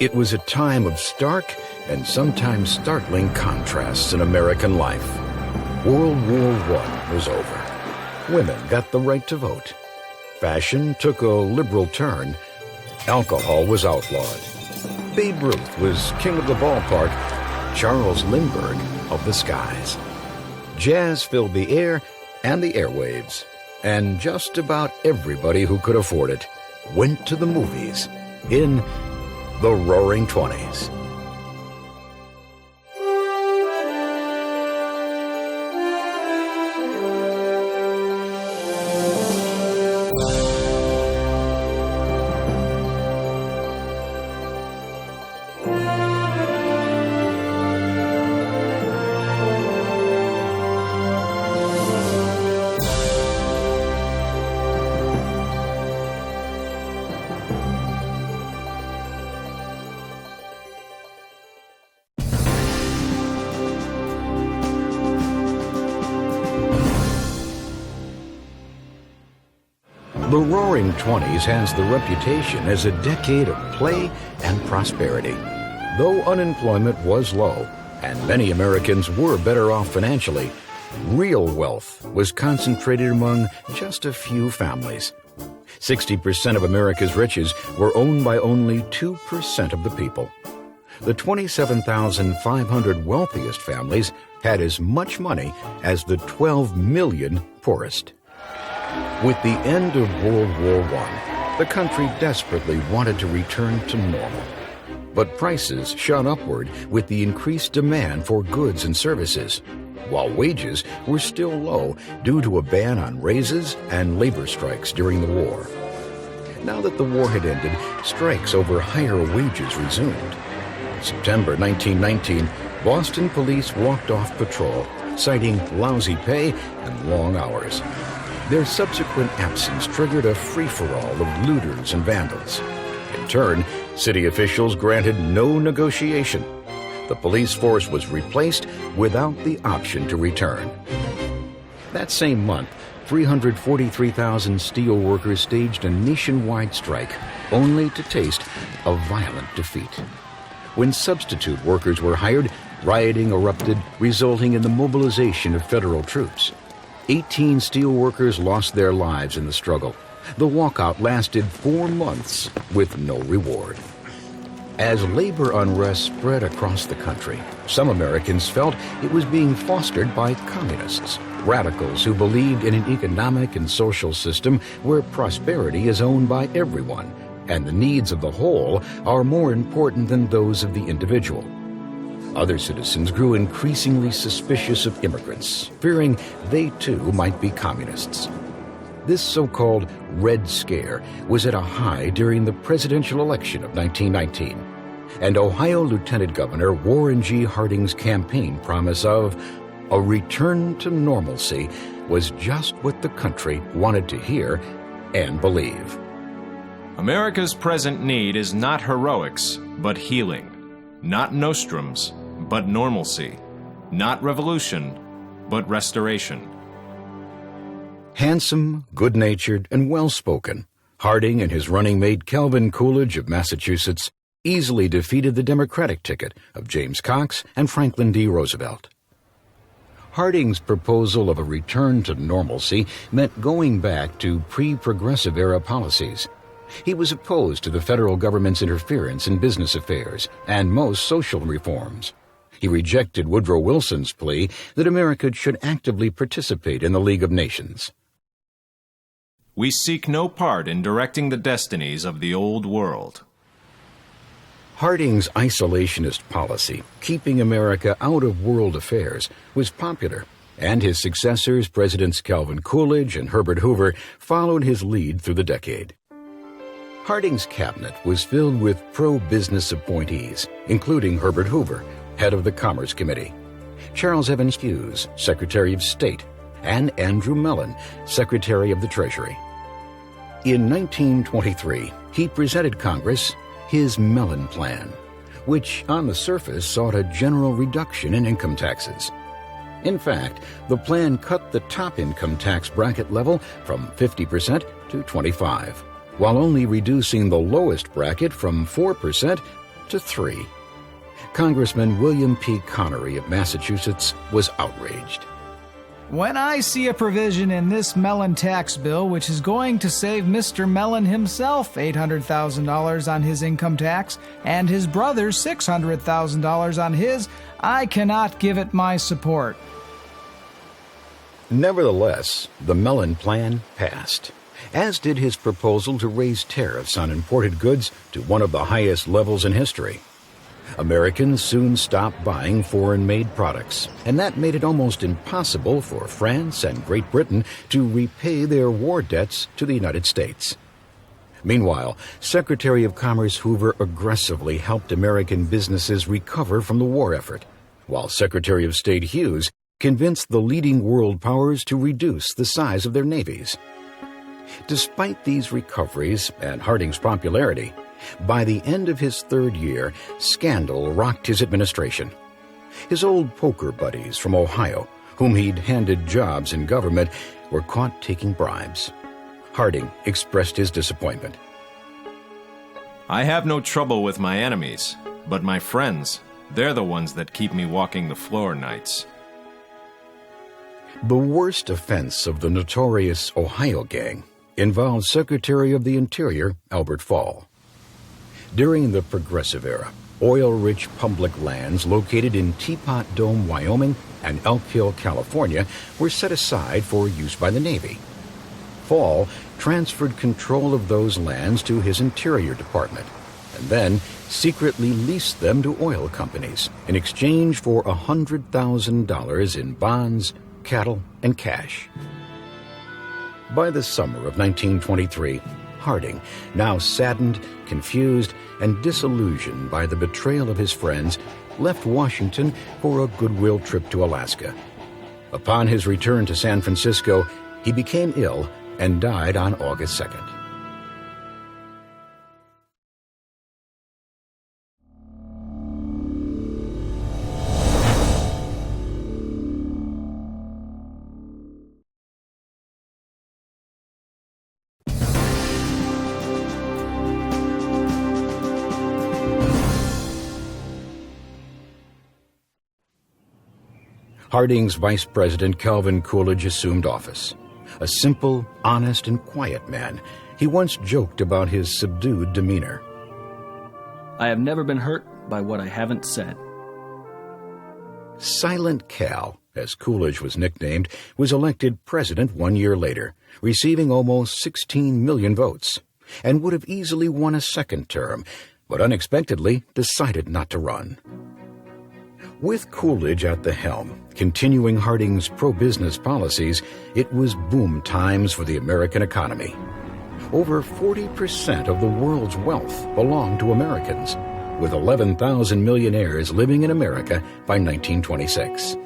It was a time of stark and sometimes startling contrasts in American life. World War I was over. Women got the right to vote. Fashion took a liberal turn. Alcohol was outlawed. Babe Ruth was king of the ballpark, Charles Lindbergh of the skies. Jazz filled the air and the airwaves, and just about everybody who could afford it went to the movies in the Roaring '20s. The Roaring '20s has the reputation as a decade of play and prosperity. Though unemployment was low and many Americans were better off financially, real wealth was concentrated among just a few families. 60% of America's riches were owned by only 2% of the people. The 27,500 wealthiest families had as much money as the 12 million poorest. With the end of World War I, the country desperately wanted to return to normal. But prices shot upward with the increased demand for goods and services, while wages were still low due to a ban on raises and labor strikes during the war. Now that the war had ended, strikes over higher wages resumed. In September 1919, Boston police walked off patrol, citing lousy pay and long hours. Their subsequent absence triggered a free-for-all of looters and vandals. In turn, city officials granted no negotiation. The police force was replaced without the option to return. That same month, 343,000 steel workers staged a nationwide strike, only to taste a violent defeat. When substitute workers were hired, rioting erupted, resulting in the mobilization of federal troops. 18 steel workers lost their lives in the struggle. The walkout lasted 4 months with no reward. As labor unrest spread across the country, some Americans felt it was being fostered by communists, radicals who believed in an economic and social system where prosperity is owned by everyone, and the needs of the whole are more important than those of the individual. Other citizens grew increasingly suspicious of immigrants, fearing they too might be communists. This so-called Red Scare was at a high during the presidential election of 1919, and Ohio Lieutenant Governor Warren G. Harding's campaign promise of a return to normalcy was just what the country wanted to hear and believe. America's present need is not heroics, but healing. Not nostrums, but normalcy. Not revolution, but restoration. Handsome, good-natured, and well-spoken, Harding and his running mate Calvin Coolidge of Massachusetts easily defeated the Democratic ticket of James Cox and Franklin D. Roosevelt. Harding's proposal of a return to normalcy meant going back to pre-progressive era policies. He was opposed to the federal government's interference in business affairs and most social reforms. He rejected Woodrow Wilson's plea that America should actively participate in the League of Nations. We seek no part in directing the destinies of the old world. Harding's isolationist policy, keeping America out of world affairs, was popular, and his successors, Presidents Calvin Coolidge and Herbert Hoover, followed his lead through the decade. Harding's cabinet was filled with pro-business appointees, including Herbert Hoover, head of the Commerce Committee, Charles Evans Hughes, Secretary of State, and Andrew Mellon, Secretary of the Treasury. In 1923, he presented Congress his Mellon Plan, which on the surface sought a general reduction in income taxes. In fact, the plan cut the top income tax bracket level from 50% to 25%, while only reducing the lowest bracket from 4% to 3. Congressman William P. Connery of Massachusetts was outraged. When I see a provision in this Mellon tax bill which is going to save Mr. Mellon himself $800,000 on his income tax and his brother $600,000 on his, I cannot give it my support. Nevertheless, the Mellon Plan passed, as did his proposal to raise tariffs on imported goods to one of the highest levels in history. Americans soon stopped buying foreign-made products, and that made it almost impossible for France and Great Britain to repay their war debts to the United States. Meanwhile, Secretary of Commerce Hoover aggressively helped American businesses recover from the war effort, while Secretary of State Hughes convinced the leading world powers to reduce the size of their navies. Despite these recoveries and Harding's popularity, by the end of his 3rd year, scandal rocked his administration. His old poker buddies from Ohio, whom he'd handed jobs in government, were caught taking bribes. Harding expressed his disappointment. I have no trouble with my enemies, but my friends, they're the ones that keep me walking the floor nights. The worst offense of the notorious Ohio gang involved Secretary of the Interior Albert Fall. During the Progressive Era, oil-rich public lands located in Teapot Dome, Wyoming, and Elk Hill, California, were set aside for use by the Navy. Fall transferred control of those lands to his Interior Department, and then secretly leased them to oil companies in exchange for $100,000 in bonds, cattle, and cash. By the summer of 1923, Harding, now saddened, confused, and disillusioned by the betrayal of his friends, left Washington for a goodwill trip to Alaska. Upon his return to San Francisco, he became ill and died on August 2nd. Harding's Vice President Calvin Coolidge assumed office. A simple, honest, and quiet man, he once joked about his subdued demeanor. I have never been hurt by what I haven't said. Silent Cal, as Coolidge was nicknamed, was elected president 1 year later, receiving almost 16 million votes, and would have easily won a second term, but unexpectedly decided not to run. With Coolidge at the helm, continuing Harding's pro-business policies, it was boom times for the American economy. Over 40% of the world's wealth belonged to Americans, with 11,000 millionaires living in America by 1926.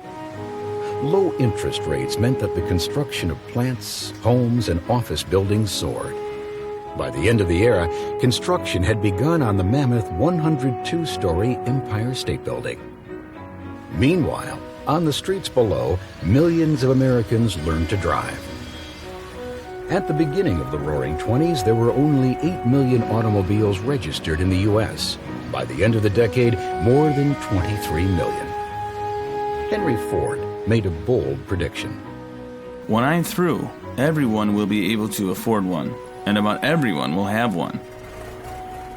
Low interest rates meant that the construction of plants, homes, and office buildings soared. By the end of the era, construction had begun on the mammoth 102-story Empire State Building. Meanwhile, on the streets below, millions of Americans learned to drive. At the beginning of the Roaring '20s, there were only 8 million automobiles registered in the U.S. By the end of the decade, more than 23 million. Henry Ford made a bold prediction. When I'm through, everyone will be able to afford one, and about everyone will have one.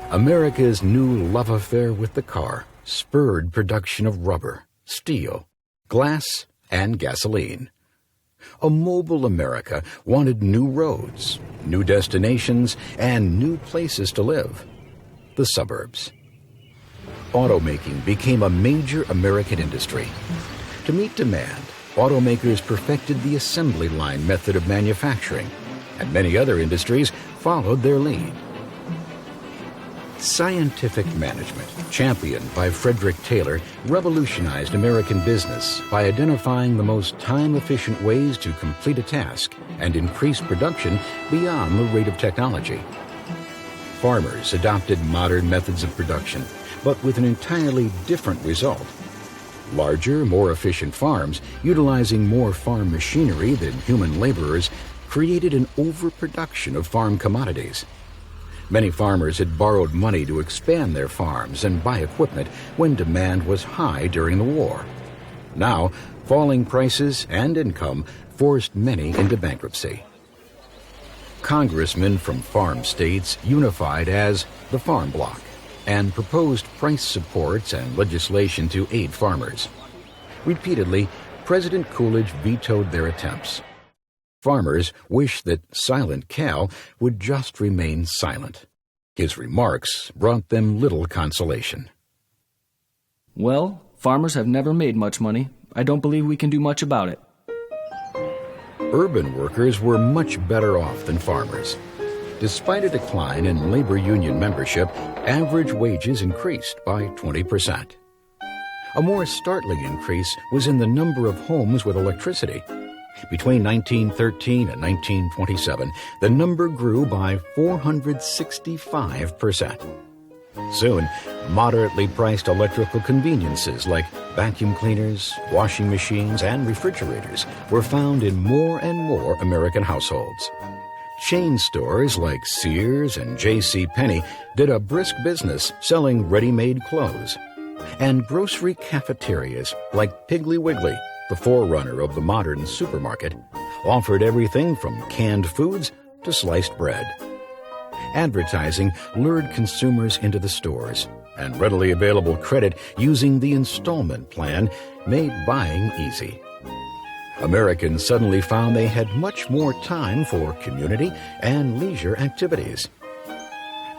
America's new love affair with the car spurred production of rubber, steel, glass, and gasoline. A mobile America wanted new roads, new destinations, and new places to live. The suburbs. Automaking became a major American industry. To meet demand, automakers perfected the assembly line method of manufacturing, and many other industries followed their lead. Scientific management, championed by Frederick Taylor, revolutionized American business by identifying the most time-efficient ways to complete a task and increase production beyond the rate of technology. Farmers adopted modern methods of production, but with an entirely different result. Larger, more efficient farms, utilizing more farm machinery than human laborers, created an overproduction of farm commodities. Many farmers had borrowed money to expand their farms and buy equipment when demand was high during the war. Now, falling prices and income forced many into bankruptcy. Congressmen from farm states unified as the Farm Bloc and proposed price supports and legislation to aid farmers. Repeatedly, President Coolidge vetoed their attempts. Farmers wished that Silent Cal would just remain silent. His remarks brought them little consolation. Well, farmers have never made much money. I don't believe we can do much about it. Urban workers were much better off than farmers. Despite a decline in labor union membership, average wages increased by 20%. A more startling increase was in the number of homes with electricity. Between 1913 and 1927, the number grew by 465%. Soon, moderately priced electrical conveniences like vacuum cleaners, washing machines, and refrigerators were found in more and more American households. Chain stores like Sears and J.C. Penney did a brisk business selling ready-made clothes. And grocery cafeterias like Piggly Wiggly, the forerunner of the modern supermarket, offered everything from canned foods to sliced bread. Advertising lured consumers into the stores, and readily available credit using the installment plan made buying easy. Americans suddenly found they had much more time for community and leisure activities.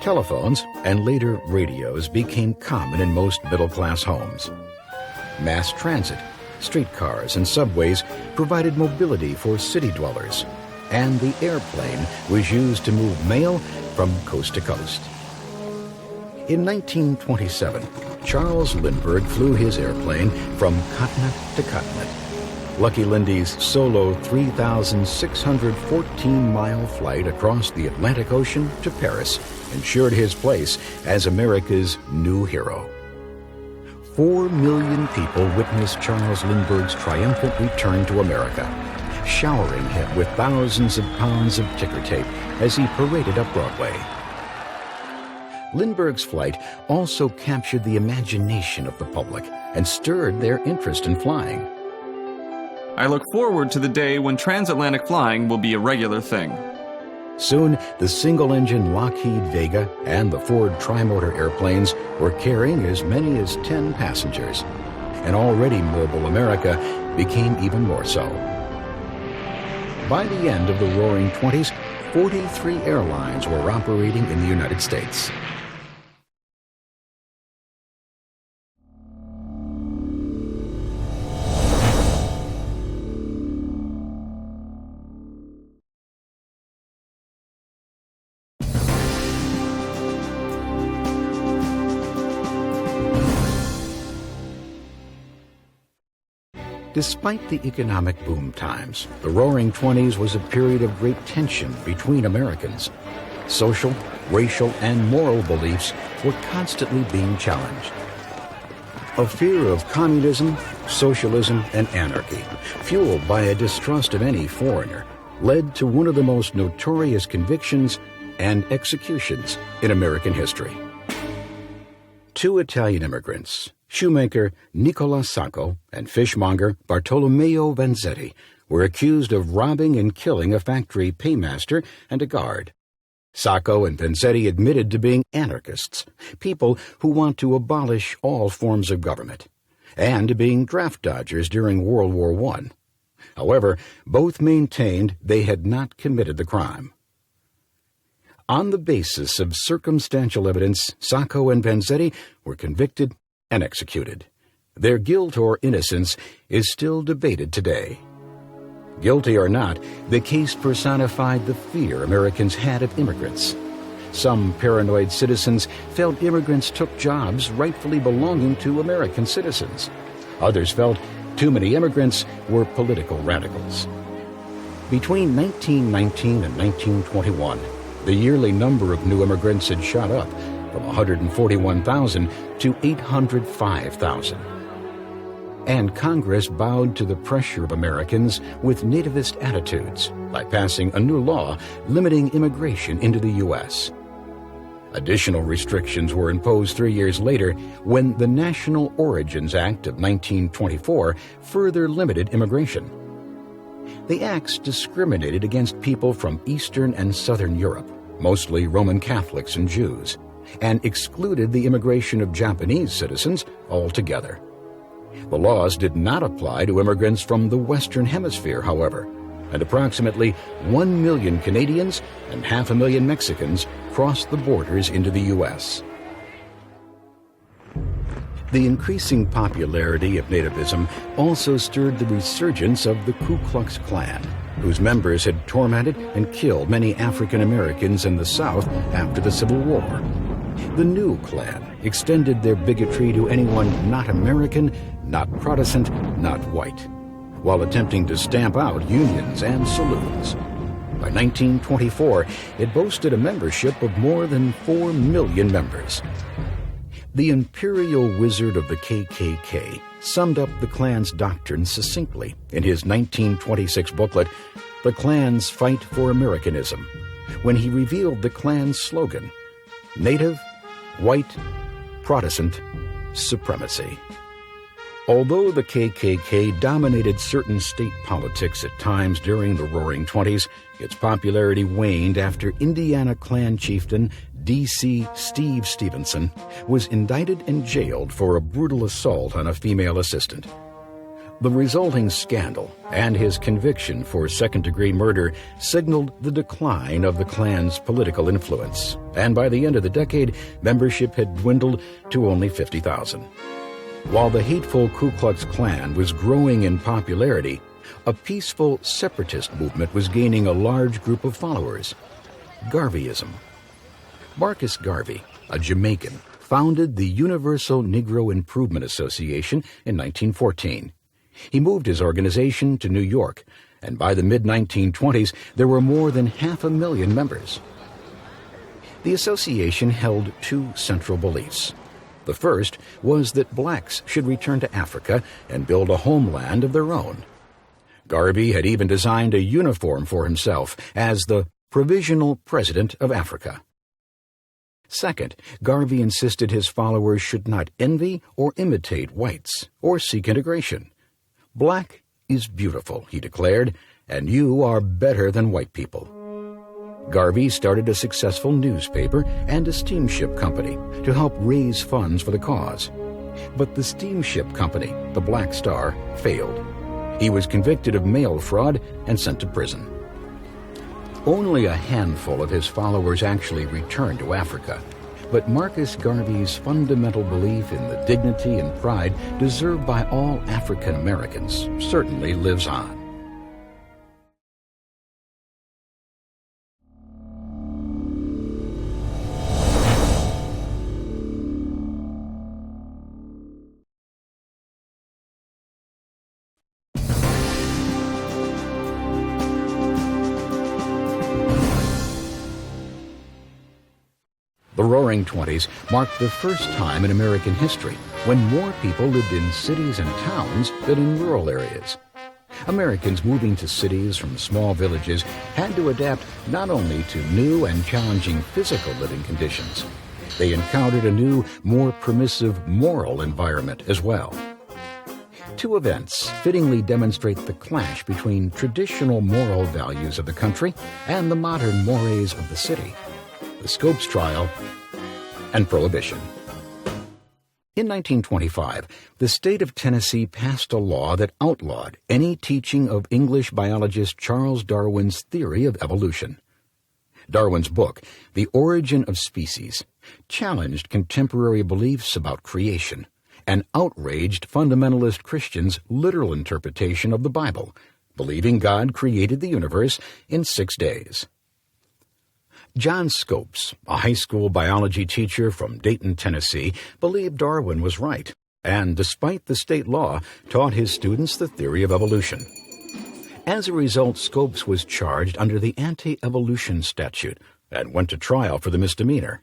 Telephones and later radios became common in most middle-class homes. Mass transit, streetcars, and subways provided mobility for city dwellers, and the airplane was used to move mail from coast to coast. In 1927, Charles Lindbergh flew his airplane from continent to continent. Lucky Lindy's solo 3,614-mile flight across the Atlantic Ocean to Paris ensured his place as America's new hero. 4 million people witnessed Charles Lindbergh's triumphant return to America, showering him with thousands of pounds of ticker tape as he paraded up Broadway. Lindbergh's flight also captured the imagination of the public and stirred their interest in flying. I look forward to the day when transatlantic flying will be a regular thing. Soon, the single-engine Lockheed Vega and the Ford Trimotor airplanes were carrying as many as 10 passengers, and already mobile America became even more so. By the end of the Roaring '20s, 43 airlines were operating in the United States. Despite the economic boom times, the Roaring '20s was a period of great tension between Americans. Social, racial, and moral beliefs were constantly being challenged. A fear of communism, socialism, and anarchy, fueled by a distrust of any foreigner, led to one of the most notorious convictions and executions in American history. 2 Italian immigrants, shoemaker Nicola Sacco and fishmonger Bartolomeo Vanzetti, were accused of robbing and killing a factory paymaster and a guard. Sacco and Vanzetti admitted to being anarchists, people who want to abolish all forms of government, and to being draft dodgers during World War I. However, both maintained they had not committed the crime. On the basis of circumstantial evidence, Sacco and Vanzetti were convicted and executed. Their guilt or innocence is still debated today. Guilty or not, the case personified the fear Americans had of immigrants. Some paranoid citizens felt immigrants took jobs rightfully belonging to American citizens. Others felt too many immigrants were political radicals. Between 1919 and 1921, the yearly number of new immigrants had shot up from 141,000 to 805,000. And Congress bowed to the pressure of Americans with nativist attitudes by passing a new law limiting immigration into the U.S. Additional restrictions were imposed 3 years later when the National Origins Act of 1924 further limited immigration. The acts discriminated against people from Eastern and Southern Europe, mostly Roman Catholics and Jews, and excluded the immigration of Japanese citizens altogether. The laws did not apply to immigrants from the Western Hemisphere, however, and approximately 1 million Canadians and 500,000 Mexicans crossed the borders into the U.S. The increasing popularity of nativism also stirred the resurgence of the Ku Klux Klan, whose members had tormented and killed many African Americans in the South after the Civil War. The new Klan extended their bigotry to anyone not American, not Protestant, not white, while attempting to stamp out unions and saloons. By 1924, it boasted a membership of more than 4 million members. The imperial wizard of the KKK summed up the Klan's doctrine succinctly in his 1926 booklet, The Klan's Fight for Americanism, when he revealed the Klan's slogan, Native, White, Protestant, Supremacy. Although the KKK dominated certain state politics at times during the Roaring Twenties, its popularity waned after Indiana Klan chieftain D.C. Steve Stevenson was indicted and jailed for a brutal assault on a female assistant. The resulting scandal and his conviction for second-degree murder signaled the decline of the Klan's political influence, and by the end of the decade, membership had dwindled to only 50,000. While the hateful Ku Klux Klan was growing in popularity, a peaceful separatist movement was gaining a large group of followers, Garveyism. Marcus Garvey, a Jamaican, founded the Universal Negro Improvement Association in 1914. He moved his organization to New York, and by the mid-1920s, there were more than 500,000 members. The association held two central beliefs. The first was that blacks should return to Africa and build a homeland of their own. Garvey had even designed a uniform for himself as the Provisional President of Africa. Second, Garvey insisted his followers should not envy or imitate whites or seek integration. Black is beautiful, he declared, and you are better than white people. Garvey started a successful newspaper and a steamship company to help raise funds for the cause. But the steamship company, the Black Star, failed. He was convicted of mail fraud and sent to prison. Only a handful of his followers actually returned to Africa, but Marcus Garvey's fundamental belief in the dignity and pride deserved by all African Americans certainly lives on. The Roaring Twenties marked the first time in American history when more people lived in cities and towns than in rural areas. Americans moving to cities from small villages had to adapt not only to new and challenging physical living conditions, they encountered a new, more permissive moral environment as well. Two events fittingly demonstrate the clash between traditional moral values of the country and the modern mores of the city: the Scopes trial and Prohibition. In 1925, the state of Tennessee passed a law that outlawed any teaching of English biologist Charles Darwin's theory of evolution. Darwin's book, The Origin of Species, challenged contemporary beliefs about creation and outraged fundamentalist Christians' literal interpretation of the Bible, believing God created the universe in 6 days. John Scopes, a high school biology teacher from Dayton, Tennessee, believed Darwin was right, and despite the state law, taught his students the theory of evolution. As a result, Scopes was charged under the Anti-Evolution Statute and went to trial for the misdemeanor.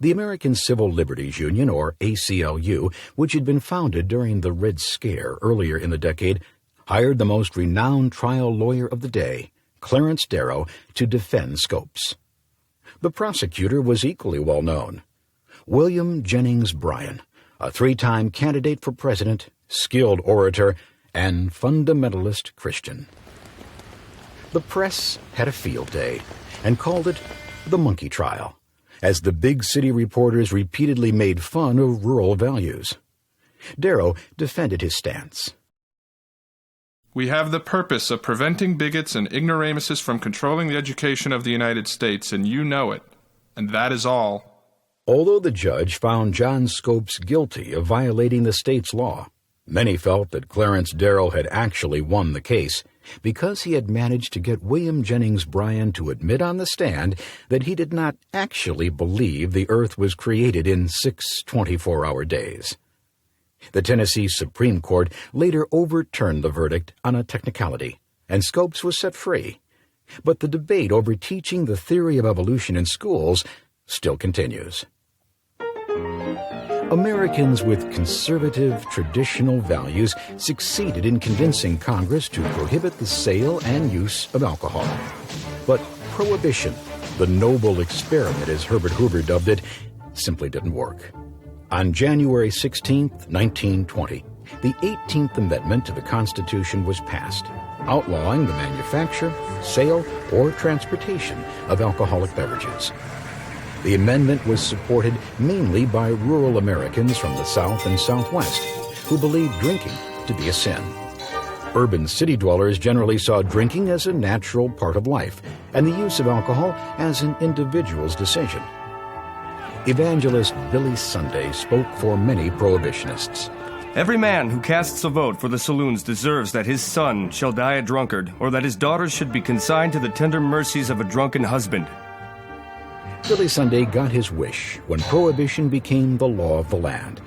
The American Civil Liberties Union, or ACLU, which had been founded during the Red Scare earlier in the decade, hired the most renowned trial lawyer of the day, Clarence Darrow, to defend Scopes. The prosecutor was equally well known. William Jennings Bryan, a three-time candidate for president, skilled orator, and fundamentalist Christian. The press had a field day and called it the monkey trial, as the big city reporters repeatedly made fun of rural values. Darrow defended his stance. We have the purpose of preventing bigots and ignoramuses from controlling the education of the United States, and you know it. And that is all. Although the judge found John Scopes guilty of violating the state's law, many felt that Clarence Darrow had actually won the case because he had managed to get William Jennings Bryan to admit on the stand that he did not actually believe the earth was created in 6 24-hour days. The Tennessee Supreme Court later overturned the verdict on a technicality, and Scopes was set free. But the debate over teaching the theory of evolution in schools still continues. Americans with conservative, traditional values succeeded in convincing Congress to prohibit the sale and use of alcohol. But prohibition, the noble experiment as Herbert Hoover dubbed it, simply didn't work. On January 16, 1920, the 18th Amendment to the Constitution was passed, outlawing the manufacture, sale, or transportation of alcoholic beverages. The amendment was supported mainly by rural Americans from the South and Southwest, who believed drinking to be a sin. Urban city dwellers generally saw drinking as a natural part of life, and the use of alcohol as an individual's decision. Evangelist Billy Sunday spoke for many prohibitionists. Every man who casts a vote for the saloons deserves that his son shall die a drunkard, or that his daughters should be consigned to the tender mercies of a drunken husband. Billy Sunday got his wish when prohibition became the law of the land.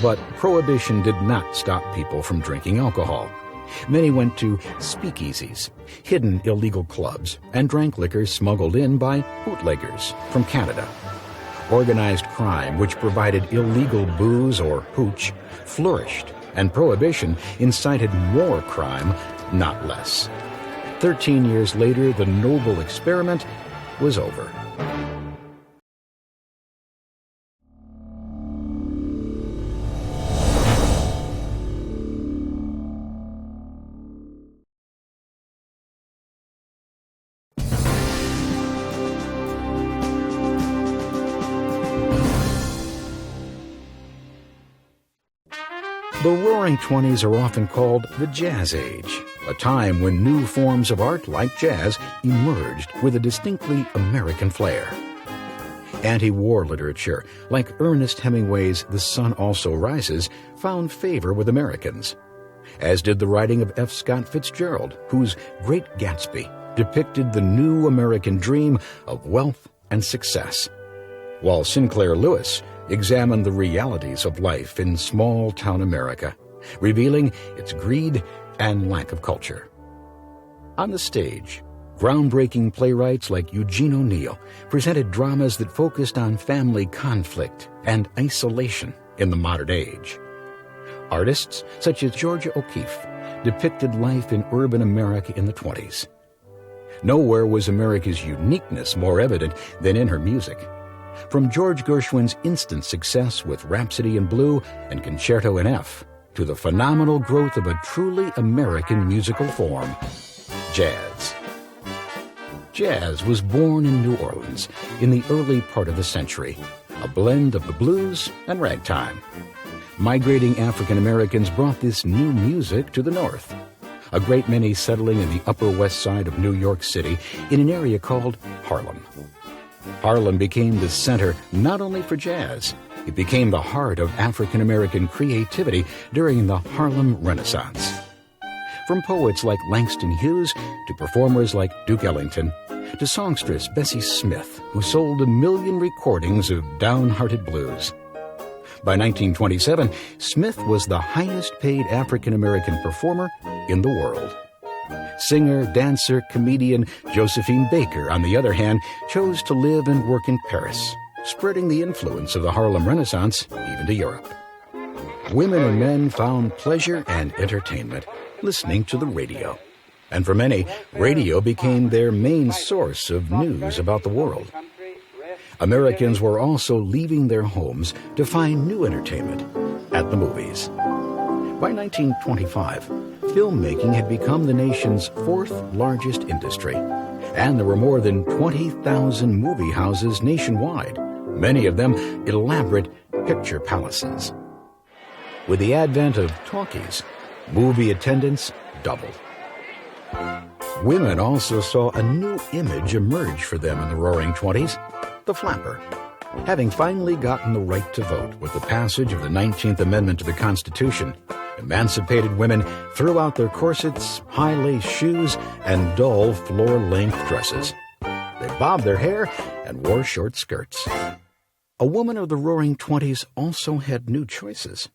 But prohibition did not stop people from drinking alcohol. Many went to speakeasies, hidden illegal clubs, and drank liquor smuggled in by bootleggers from Canada. Organized crime, which provided illegal booze or hooch, flourished, and prohibition incited more crime, not less. 13 years later, the noble experiment was over. The Roaring Twenties are often called the Jazz Age, a time when new forms of art like jazz emerged with a distinctly American flair. Anti-war literature, like Ernest Hemingway's The Sun Also Rises, found favor with Americans, as did the writing of F. Scott Fitzgerald, whose Great Gatsby depicted the new American dream of wealth and success, while Sinclair Lewis examined the realities of life in small-town America, revealing its greed and lack of culture. On the stage, groundbreaking playwrights like Eugene O'Neill presented dramas that focused on family conflict and isolation in the modern age. Artists such as Georgia O'Keeffe depicted life in urban America in the 20s. Nowhere was America's uniqueness more evident than in her music. From George Gershwin's instant success with Rhapsody in Blue and Concerto in F, to the phenomenal growth of a truly American musical form, jazz. Jazz was born in New Orleans in the early part of the century, a blend of the blues and ragtime. Migrating African Americans brought this new music to the North, a great many settling in the Upper West Side of New York City in an area called Harlem. Harlem became the center not only for jazz, it became the heart of African American creativity during the Harlem Renaissance. From poets like Langston Hughes to performers like Duke Ellington, to songstress Bessie Smith, who sold 1 million recordings of downhearted blues. By 1927, Smith was the highest-paid African American performer in the world. Singer, dancer, comedian Josephine Baker, on the other hand, chose to live and work in Paris, spreading the influence of the Harlem Renaissance even to Europe. Women and men found pleasure and entertainment listening to the radio. And for many, radio became their main source of news about the world. Americans were also leaving their homes to find new entertainment at the movies. By 1925, filmmaking had become the nation's fourth largest industry, and there were more than 20,000 movie houses nationwide, many of them elaborate picture palaces. With the advent of talkies, movie attendance doubled. Women also saw a new image emerge for them in the Roaring Twenties, the flapper. Having finally gotten the right to vote with the passage of the 19th Amendment to the Constitution, emancipated women threw out their corsets, high-lace shoes, and dull floor-length dresses. They bobbed their hair and wore short skirts. A woman of the Roaring Twenties also had new choices.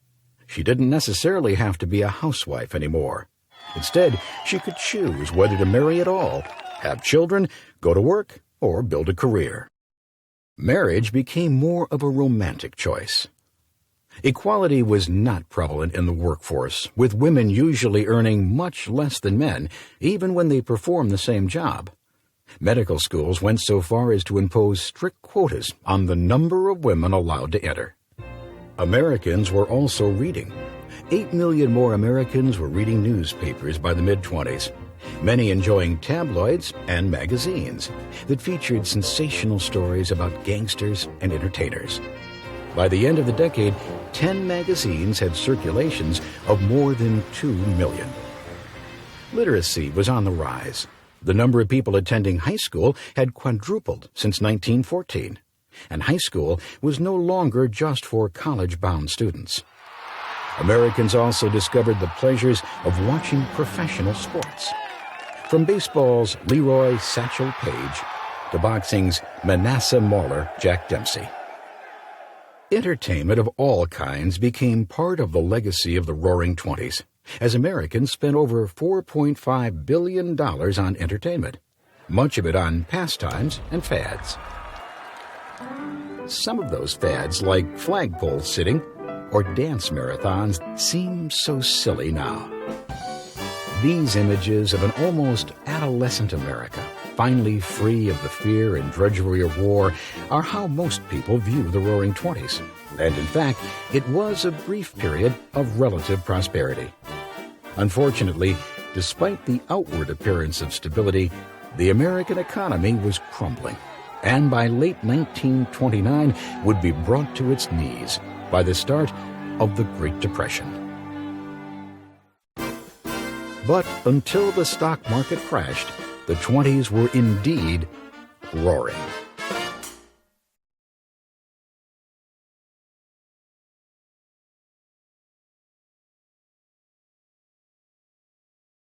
She didn't necessarily have to be a housewife anymore. Instead, she could choose whether to marry at all, have children, go to work, or build a career. Marriage became more of a romantic choice. Equality was not prevalent in the workforce, with women usually earning much less than men, even when they perform the same job. Medical schools went so far as to impose strict quotas on the number of women allowed to enter. Americans were also reading. 8 million more Americans were reading newspapers by the mid-20s, many enjoying tabloids and magazines that featured sensational stories about gangsters and entertainers. By the end of the decade, 10 magazines had circulations of more than 2 million. Literacy was on the rise. The number of people attending high school had quadrupled since 1914, and high school was no longer just for college-bound students. Americans also discovered the pleasures of watching professional sports. From baseball's Leroy Satchel Paige to boxing's Manasseh Mauler Jack Dempsey. Entertainment of all kinds became part of the legacy of the Roaring Twenties, as Americans spent over $4.5 billion on entertainment, much of it on pastimes and fads. Some of those fads, like flagpole sitting or dance marathons, seem so silly now. These images of an almost adolescent America, finally free of the fear and drudgery of war, are how most people view the Roaring Twenties. And in fact, it was a brief period of relative prosperity. Unfortunately, despite the outward appearance of stability, the American economy was crumbling, and by late 1929 would be brought to its knees by the start of the Great Depression. But until the stock market crashed, the 20s were indeed roaring.